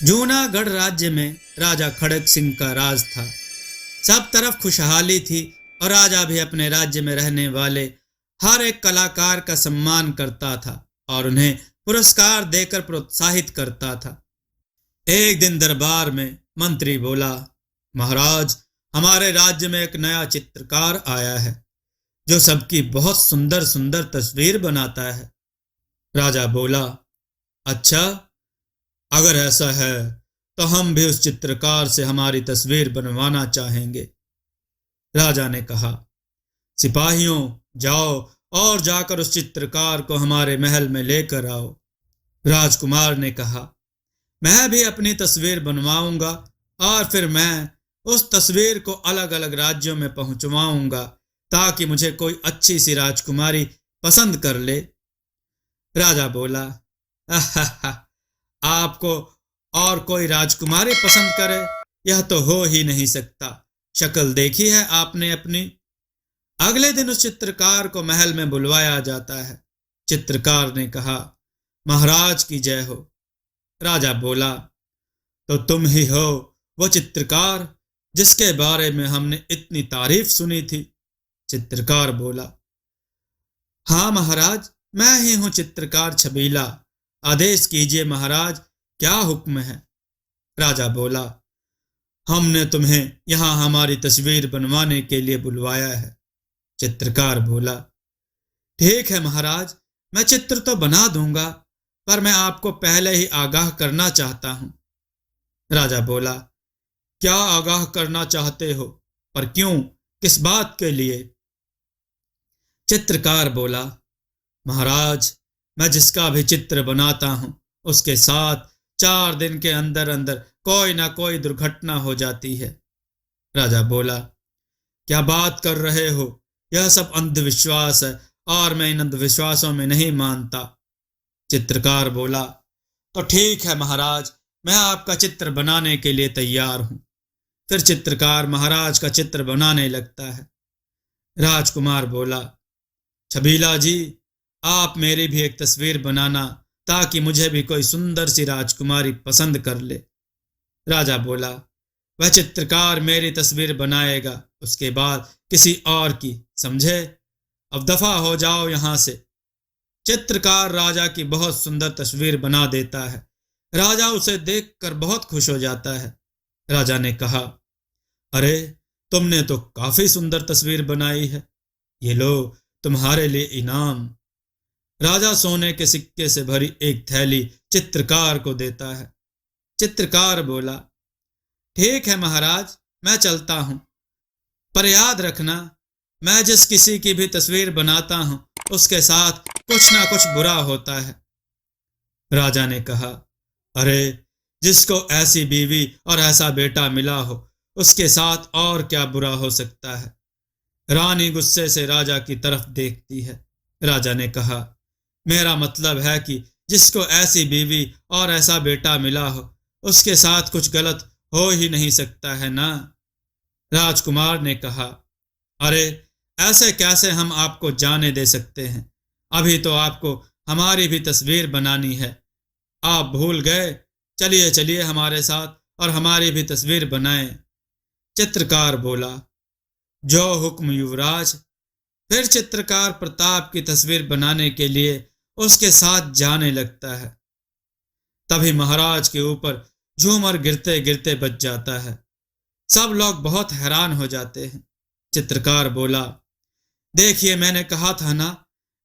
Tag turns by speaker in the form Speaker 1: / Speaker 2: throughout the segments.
Speaker 1: जूनागढ़ राज्य में राजा खड़ग सिंह का राज था। सब तरफ खुशहाली थी और राजा भी अपने राज्य में रहने वाले हर एक कलाकार का सम्मान करता था और उन्हें पुरस्कार देकर प्रोत्साहित करता था। एक दिन दरबार में मंत्री बोला, महाराज, हमारे राज्य में एक नया चित्रकार आया है जो सबकी बहुत सुंदर सुंदर तस्वीर बनाता है। राजा बोला, अच्छा, अगर ऐसा है तो हम भी उस चित्रकार से हमारी तस्वीर बनवाना चाहेंगे। राजा ने कहा, सिपाहियों, जाओ और जाकर उस चित्रकार को हमारे महल में लेकर आओ। राजकुमार ने कहा, मैं भी अपनी तस्वीर बनवाऊंगा और फिर मैं उस तस्वीर को अलग अलग राज्यों में पहुंचवाऊंगा ताकि मुझे कोई अच्छी सी राजकुमारी पसंद कर ले। राजा बोला, आपको और कोई राजकुमारी पसंद करे, यह तो हो ही नहीं सकता। शक्ल देखी है आपने अपनी। अगले दिन उस चित्रकार को महल में बुलवाया जाता है। चित्रकार ने कहा, महाराज की जय हो। राजा बोला, तो तुम ही हो वो चित्रकार जिसके बारे में हमने इतनी तारीफ सुनी थी। चित्रकार बोला, हाँ महाराज, मैं ही हूं चित्रकार छबीला। आदेश कीजिए महाराज, क्या हुक्म है। राजा बोला, हमने तुम्हें यहां हमारी तस्वीर बनवाने के लिए बुलवाया है। चित्रकार बोला, ठीक है महाराज, मैं चित्र तो बना दूंगा, पर मैं आपको पहले ही आगाह करना चाहता हूं। राजा बोला, क्या आगाह करना चाहते हो, पर क्यों, किस बात के लिए। चित्रकार बोला, महाराज, मैं जिसका भी चित्र बनाता हूं उसके साथ 4 दिन के अंदर अंदर कोई ना कोई दुर्घटना हो जाती है। राजा बोला, क्या बात कर रहे हो, यह सब अंधविश्वास है और मैं इन अंधविश्वासों में नहीं मानता। चित्रकार बोला, तो ठीक है महाराज, मैं आपका चित्र बनाने के लिए तैयार हूं। फिर चित्रकार महाराज का चित्र बनाने लगता है। राजकुमार बोला, छबीला जी, आप मेरी भी एक तस्वीर बनाना ताकि मुझे भी कोई सुंदर सी राजकुमारी पसंद कर ले। राजा बोला, वह चित्रकार मेरी तस्वीर बनाएगा, उसके बाद किसी और की, समझे। अब दफा हो जाओ यहां से। चित्रकार राजा की बहुत सुंदर तस्वीर बना देता है। राजा उसे देखकर बहुत खुश हो जाता है। राजा ने कहा, अरे, तुमने तो काफी सुंदर तस्वीर बनाई है, ये लो तुम्हारे लिए इनाम। राजा सोने के सिक्के से भरी एक थैली चित्रकार को देता है। चित्रकार बोला, ठीक है महाराज, मैं चलता हूं, पर याद रखना, मैं जिस किसी की भी तस्वीर बनाता हूं उसके साथ कुछ ना कुछ बुरा होता है। राजा ने कहा, अरे, जिसको ऐसी बीवी और ऐसा बेटा मिला हो उसके साथ और क्या बुरा हो सकता है। रानी गुस्से से राजा की तरफ देखती है। राजा ने कहा, मेरा मतलब है कि जिसको ऐसी बीवी और ऐसा बेटा मिला हो उसके साथ कुछ गलत हो ही नहीं सकता है ना। राजकुमार ने कहा, अरे, ऐसे कैसे हम आपको जाने दे सकते हैं, अभी तो आपको हमारी भी तस्वीर बनानी है। आप भूल गए, चलिए चलिए हमारे साथ और हमारी भी तस्वीर बनाएं। चित्रकार बोला, जो हुक्म युवराज। फिर चित्रकार प्रताप की तस्वीर बनाने के लिए उसके साथ जाने लगता है। तभी महाराज के ऊपर झूमर गिरते गिरते बच जाता है। सब लोग बहुत हैरान हो जाते हैं। चित्रकार बोला, देखिए, मैंने कहा था ना,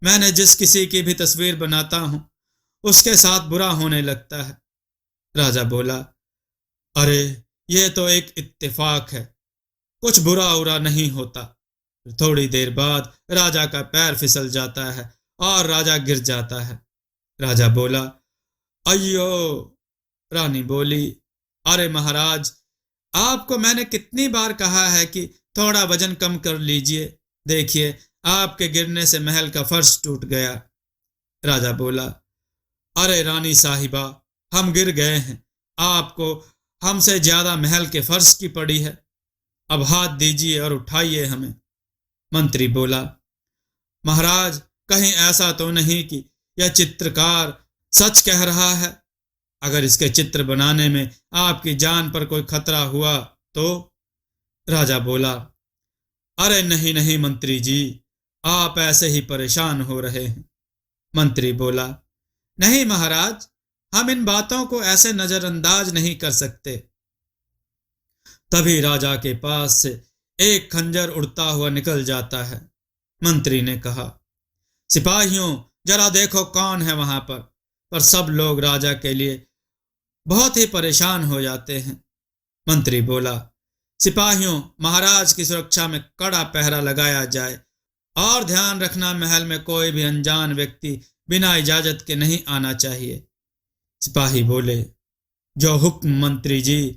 Speaker 1: मैंने जिस किसी की भी तस्वीर बनाता हूं उसके साथ बुरा होने लगता है। राजा बोला, अरे, ये तो एक इत्तेफाक है, कुछ बुरा उरा नहीं होता। थोड़ी देर बाद राजा का पैर फिसल जाता है और राजा गिर जाता है। राजा बोला, अयो। रानी बोली, अरे महाराज, आपको मैंने कितनी बार कहा है कि थोड़ा वजन कम कर लीजिए, देखिए आपके गिरने से महल का फर्श टूट गया। राजा बोला, अरे रानी साहिबा, हम गिर गए हैं, आपको हमसे ज्यादा महल के फर्श की पड़ी है, अब हाथ दीजिए और उठाइए हमें। मंत्री बोला, महाराज, कहीं ऐसा तो नहीं कि यह चित्रकार सच कह रहा है। अगर इसके चित्र बनाने में आपकी जान पर कोई खतरा हुआ तो? राजा बोला, अरे नहीं नहीं मंत्री जी, आप ऐसे ही परेशान हो रहे हैं। मंत्री बोला, नहीं महाराज, हम इन बातों को ऐसे नजरअंदाज नहीं कर सकते। तभी राजा के पास से एक खंजर उड़ता हुआ निकल जाता है। मंत्री ने कहा, सिपाहियों जरा देखो कौन है वहां पर सब लोग राजा के लिए बहुत ही परेशान हो जाते हैं। मंत्री बोला, सिपाहियों महाराज की सुरक्षा में कड़ा पहरा लगाया जाए और ध्यान रखना महल में कोई भी अनजान व्यक्ति बिना इजाजत के नहीं आना चाहिए। सिपाही बोले, जो हुक्म मंत्री जी।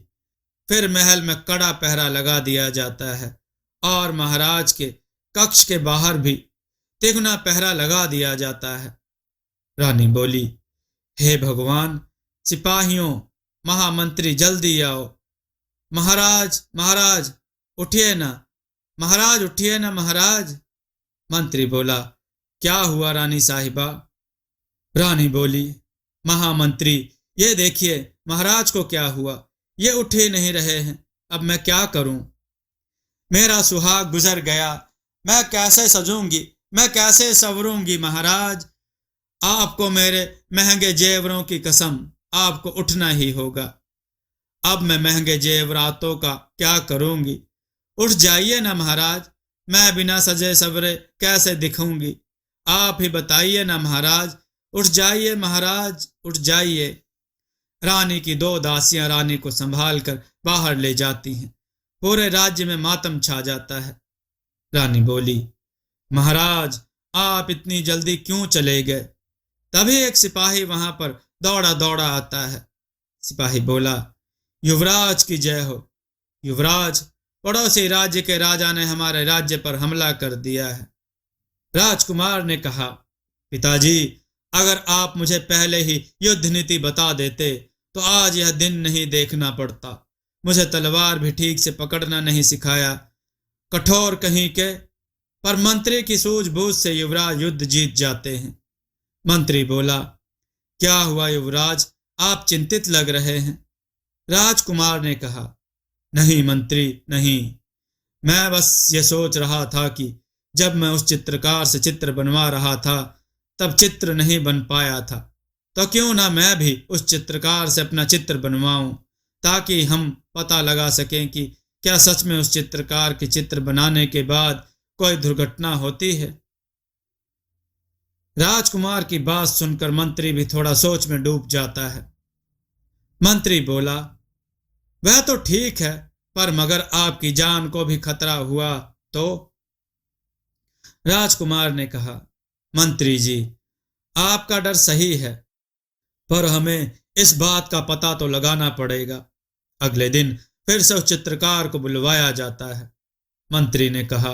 Speaker 1: फिर महल में कड़ा पहरा लगा दिया जाता है और महाराज के कक्ष के बाहर भी तिगुना पहरा लगा दिया जाता है। रानी बोली, हे भगवान, सिपाहियों महामंत्री जल्दी आओ। महाराज महाराज उठिए ना, महाराज उठिए ना महाराज। मंत्री बोला, क्या हुआ रानी साहिबा? रानी बोली, महामंत्री ये देखिए महाराज को क्या हुआ, ये उठ ही नहीं रहे हैं, अब मैं क्या करूं? मेरा सुहाग गुजर गया, मैं कैसे सजूंगी, मैं कैसे संवरूंगी महाराज। आपको मेरे महंगे जेवरों की कसम, आपको उठना ही होगा। अब मैं महंगे जेवरातों का क्या करूंगी? उठ जाइए ना महाराज, मैं बिना सजे सवरे कैसे दिखूंगी? आप ही बताइए ना महाराज, उठ जाइए महाराज, उठ जाइए। रानी की दो दासियां रानी को संभाल कर बाहर ले जाती हैं। पूरे राज्य में मातम छा जाता है। रानी बोली, महाराज आप इतनी जल्दी क्यों चले गए? तभी एक सिपाही वहां पर दौड़ा दौड़ा आता है। सिपाही बोला, युवराज की जय हो। युवराज, पड़ोसी राज्य के राजा ने हमारे राज्य पर हमला कर दिया है। राजकुमार ने कहा, पिताजी अगर आप मुझे पहले ही युद्ध नीति बता देते तो आज यह दिन नहीं देखना पड़ता। मुझे तलवार भी ठीक से पकड़ना नहीं सिखाया, कठोर कहीं के। पर मंत्री की सूझबूझ से युवराज युद्ध जीत जाते हैं। मंत्री बोला, क्या हुआ युवराज, आप चिंतित लग रहे हैं? राजकुमार ने कहा, नहीं मंत्री नहीं, मैं बस ये सोच रहा था कि जब मैं उस चित्रकार से चित्र बनवा रहा था तब चित्र नहीं बन पाया था, तो क्यों ना मैं भी उस चित्रकार से अपना चित्र बनवाऊं, ताकि हम पता लगा सकें कि क्या सच में उस चित्रकार के चित्र बनाने के बाद कोई दुर्घटना होती है। राजकुमार की बात सुनकर मंत्री भी थोड़ा सोच में डूब जाता है। मंत्री बोला, वह तो ठीक है, पर मगर आपकी जान को भी खतरा हुआ तो? राजकुमार ने कहा, मंत्री जी आपका डर सही है, पर हमें इस बात का पता तो लगाना पड़ेगा। अगले दिन फिर से उस चित्रकार को बुलवाया जाता है। मंत्री ने कहा,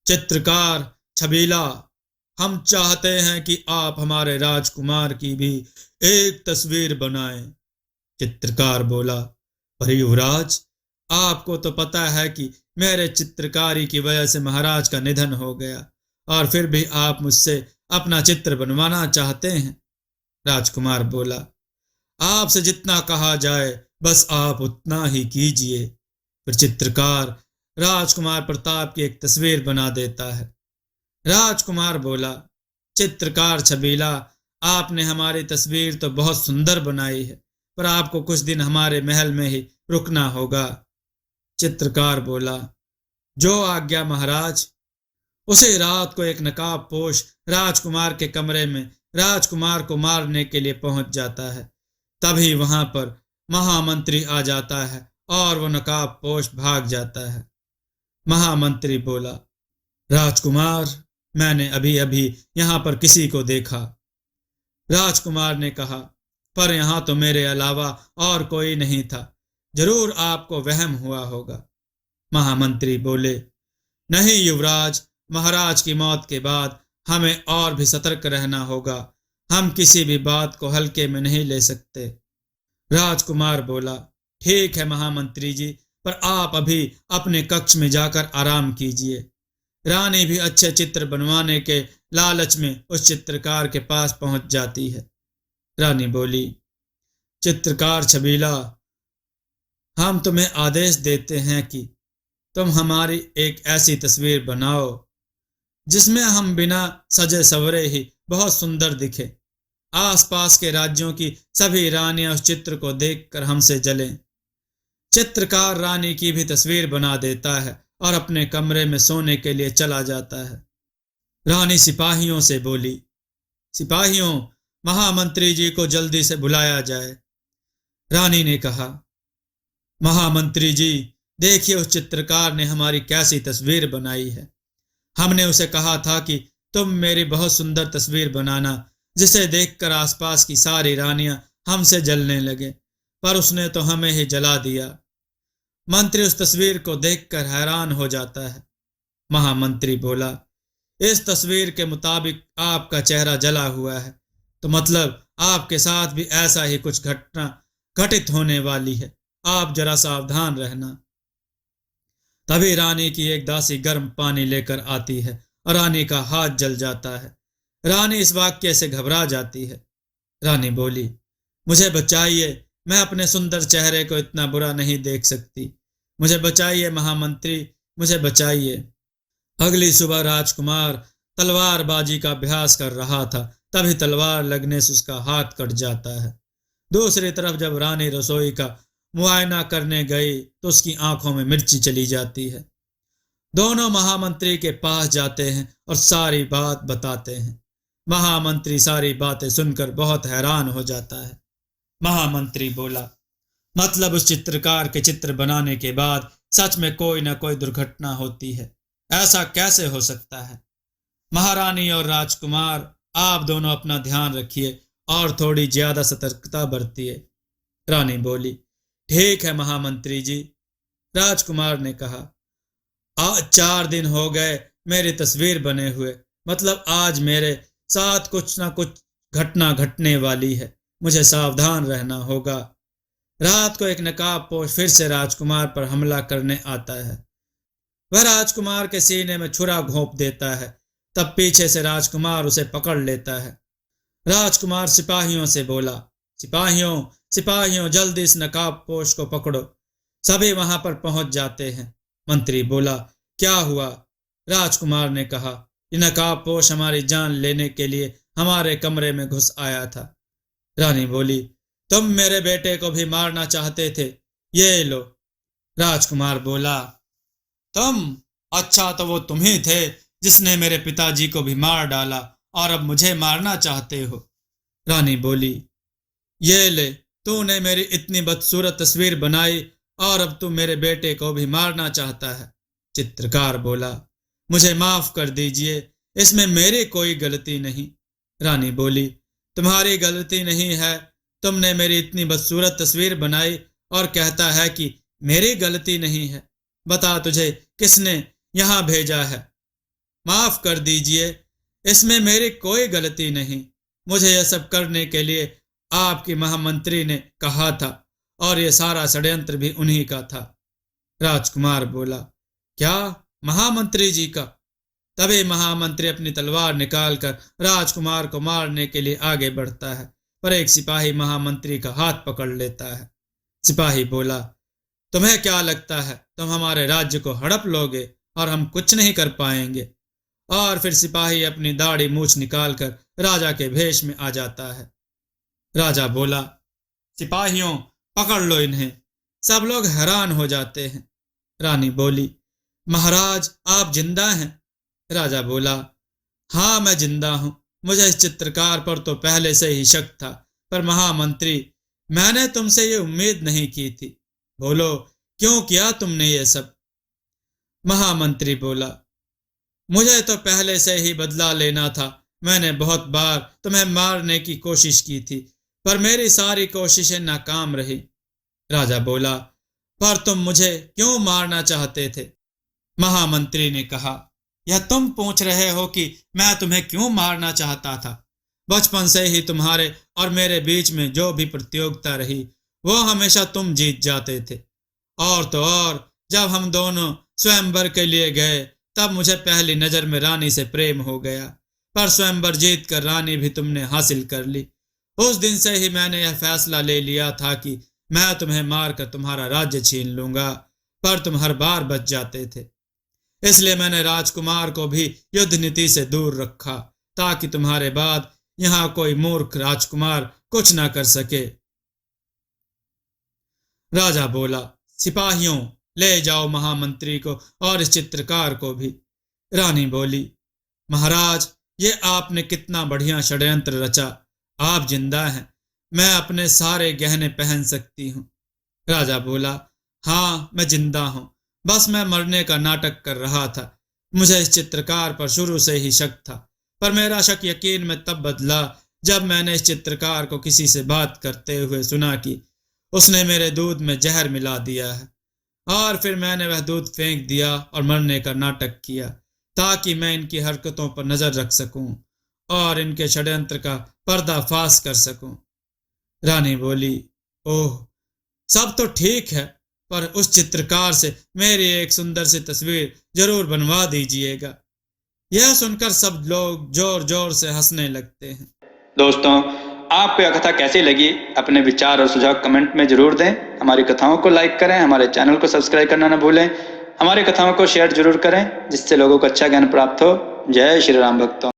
Speaker 1: चित्रकार छबीला, हम चाहते हैं कि आप हमारे राजकुमार की भी एक तस्वीर बनाएं। चित्रकार बोला, पर युवराज आपको तो पता है कि मेरे चित्रकारी की वजह से महाराज का निधन हो गया, और फिर भी आप मुझसे अपना चित्र बनवाना चाहते हैं। राजकुमार बोला, आपसे जितना कहा जाए बस आप उतना ही कीजिए। फिर चित्रकार राजकुमार प्रताप की एक तस्वीर बना देता है। राजकुमार बोला, चित्रकार छबीला, आपने हमारी तस्वीर तो बहुत सुंदर बनाई है, पर आपको कुछ दिन हमारे महल में ही रुकना होगा। चित्रकार बोला, जो आज्ञा महाराज। उसी रात को एक नकाबपोश राजकुमार के कमरे में राजकुमार को मारने के लिए पहुंच जाता है। तभी वहां पर महामंत्री आ जाता है और वो नकाबपोश भाग जाता है। महामंत्री बोला, राजकुमार, मैंने अभी अभी यहां पर किसी को देखा। राजकुमार ने कहा, पर यहां तो मेरे अलावा और कोई नहीं था, जरूर आपको वहम हुआ होगा। महामंत्री बोले, नहीं युवराज, महाराज की मौत के बाद हमें और भी सतर्क रहना होगा, हम किसी भी बात को हल्के में नहीं ले सकते। राजकुमार बोला, ठीक है महामंत्री जी, पर आप अभी अपने कक्ष में जाकर आराम कीजिए। रानी भी अच्छे चित्र बनवाने के लालच में उस चित्रकार के पास पहुंच जाती है। रानी बोली, चित्रकार छबीला, हम तुम्हें आदेश देते हैं कि तुम हमारी एक ऐसी तस्वीर बनाओ जिसमें हम बिना सजे सवरे ही बहुत सुंदर दिखे। आसपास के राज्यों की सभी रानियां उस चित्र को देखकर हमसे जलें। चित्रकार रानी की भी तस्वीर बना देता है और अपने कमरे में सोने के लिए चला जाता है। रानी सिपाहियों से बोली, सिपाहियों, महामंत्री जी को जल्दी से बुलाया जाए। रानी ने कहा, महामंत्री जी, देखिए उस चित्रकार ने हमारी कैसी तस्वीर बनाई है। हमने उसे कहा था कि तुम मेरी बहुत सुंदर तस्वीर बनाना जिसे देखकर आसपास की सारी रानियां हमसे जलने लगे, पर उसने तो हमें ही जला दिया। मंत्री उस तस्वीर को देखकर हैरान हो जाता है। महामंत्री बोला, इस तस्वीर के मुताबिक आपका चेहरा जला हुआ है, तो मतलब आपके साथ भी ऐसा ही कुछ घटना घटित होने वाली है। आप जरा सावधान रहना। तभी रानी की एक दासी गर्म पानी लेकर आती है और रानी का हाथ जल जाता है। रानी इस वाक्य से घबरा जाती है। रानी बोली, मुझे बचाइए, मैं अपने सुंदर चेहरे को इतना बुरा नहीं देख सकती। मुझे बचाइए महामंत्री, मुझे बचाइए। अगली सुबह राजकुमार तलवारबाजी का अभ्यास कर रहा था, तभी तलवार लगने से उसका हाथ कट जाता है। दूसरी तरफ जब रानी रसोई का मुआयना करने गई तो उसकी आंखों में मिर्ची चली जाती है। दोनों महामंत्री के पास जाते हैं और सारी बात बताते हैं। महामंत्री सारी बातें सुनकर बहुत हैरान हो जाता है। महामंत्री बोला, मतलब उस चित्रकार के चित्र बनाने के बाद सच में कोई ना कोई दुर्घटना होती है, ऐसा कैसे हो सकता है? महारानी और राजकुमार, आप दोनों अपना ध्यान रखिए और थोड़ी ज्यादा सतर्कता बरतिए। रानी बोली, ठीक है महामंत्री जी। राजकुमार ने कहा, आज 4 दिन हो गए मेरी तस्वीर बने हुए, मतलब आज मेरे साथ कुछ ना कुछ घटना घटने वाली है, मुझे सावधान रहना होगा। रात को एक नकाबपोश फिर से राजकुमार पर हमला करने आता है। वह राजकुमार के सीने में छुरा घोंप देता है। तब पीछे से राजकुमार उसे पकड़ लेता है। राजकुमार सिपाहियों से बोला, सिपाहियों सिपाहियों, जल्दी इस नकाबपोश को पकड़ो। सभी वहां पर पहुंच जाते हैं। मंत्री बोला, क्या हुआ? राजकुमार ने कहा, ये नकाबपोश हमारी जान लेने के लिए हमारे कमरे में घुस आया था। रानी बोली, तुम मेरे बेटे को भी मारना चाहते थे, ये लो। राजकुमार बोला, तुम? अच्छा, तो वो तुम ही थे जिसने मेरे पिताजी को भी मार डाला और अब मुझे मारना चाहते हो। रानी बोली, ये ले, तूने मेरी इतनी बदसूरत तस्वीर बनाई और अब तू मेरे बेटे को भी मारना चाहता है। चित्रकार बोला, मुझे माफ कर दीजिए, इसमें मेरी कोई गलती नहीं। रानी बोली, तुम्हारी गलती नहीं है, तुमने मेरी इतनी बदसूरत तस्वीर बनाई और कहता है कि मेरी गलती नहीं है। बता, तुझे किसने यहां भेजा है? माफ कर दीजिए, इसमें मेरी कोई गलती नहीं। मुझे यह सब करने के लिए आपकी महामंत्री ने कहा था और यह सारा षड्यंत्र भी उन्हीं का था। राजकुमार बोला, क्या महामंत्री जी का? तभी महामंत्री अपनी तलवार निकालकर राजकुमार को मारने के लिए आगे बढ़ता है, पर एक सिपाही महामंत्री का हाथ पकड़ लेता है। सिपाही बोला, तुम्हें क्या लगता है तुम हमारे राज्य को हड़प लोगे और हम कुछ नहीं कर पाएंगे? और फिर सिपाही अपनी दाढ़ी मूछ निकालकर राजा के भेष में आ जाता है। राजा बोला, सिपाहियों, पकड़ लो इन्हें। सब लोग हैरान हो जाते हैं। रानी बोली, महाराज, आप जिंदा हैं? राजा बोला, हाँ, मैं जिंदा हूं। मुझे इस चित्रकार पर तो पहले से ही शक था, पर महामंत्री, मैंने तुमसे ये उम्मीद नहीं की थी। बोलो, क्यों किया तुमने ये सब? महामंत्री बोला, मुझे तो पहले से ही बदला लेना था। मैंने बहुत बार तुम्हें मारने की कोशिश की थी, पर मेरी सारी कोशिशें नाकाम रही। राजा बोला, पर तुम मुझे क्यों मारना चाहते थे? महामंत्री ने कहा, यह तुम पूछ रहे हो कि मैं तुम्हें क्यों मारना चाहता था? बचपन से ही तुम्हारे और मेरे बीच में जो भी प्रतियोगिता रही, वो हमेशा तुम जीत जाते थे। और तो और, जब हम दोनों स्वयंवर के लिए गए, तब मुझे पहली नजर में रानी से प्रेम हो गया, पर स्वयंवर जीत कर रानी भी तुमने हासिल कर ली। उस दिन से ही मैंने यह फैसला ले लिया था कि मैं तुम्हें मारकर तुम्हारा राज्य छीन लूंगा, पर तुम हर बार बच जाते थे। इसलिए मैंने राजकुमार को भी युद्ध नीति से दूर रखा, ताकि तुम्हारे बाद यहाँ कोई मूर्ख राजकुमार कुछ ना कर सके। राजा बोला, सिपाहियों, ले जाओ महामंत्री को और इस चित्रकार को भी। रानी बोली, महाराज, ये आपने कितना बढ़िया षड्यंत्र रचा। आप जिंदा हैं, मैं अपने सारे गहने पहन सकती हूँ। राजा बोला, हाँ, मैं जिंदा हूँ, बस मैं मरने का नाटक कर रहा था। मुझे इस चित्रकार पर शुरू से ही शक था, पर मेरा शक यकीन में तब बदला जब मैंने इस चित्रकार को किसी से बात करते हुए सुना कि उसने मेरे दूध में जहर मिला दिया है, और फिर मैंने वह दूध फेंक दिया और मरने का नाटक किया, ताकि मैं इनकी हरकतों पर नजर रख सकूं और इनके षड्यंत्र का पर्दाफाश कर सकूं। रानी बोली, ओह, सब तो ठीक है, पर उस चित्रकार से मेरी एक सुंदर सी तस्वीर जरूर बनवा दीजिएगा। यह सुनकर सब लोग जोर जोर से हंसने लगते हैं।
Speaker 2: दोस्तों, आपको यह कथा कैसी लगी? अपने विचार और सुझाव कमेंट में जरूर दें। हमारी कथाओं को लाइक करें, हमारे चैनल को सब्सक्राइब करना न भूलें। हमारी कथाओं को शेयर जरूर करें, जिससे लोगों को अच्छा ज्ञान प्राप्त हो। जय श्री राम भक्तों।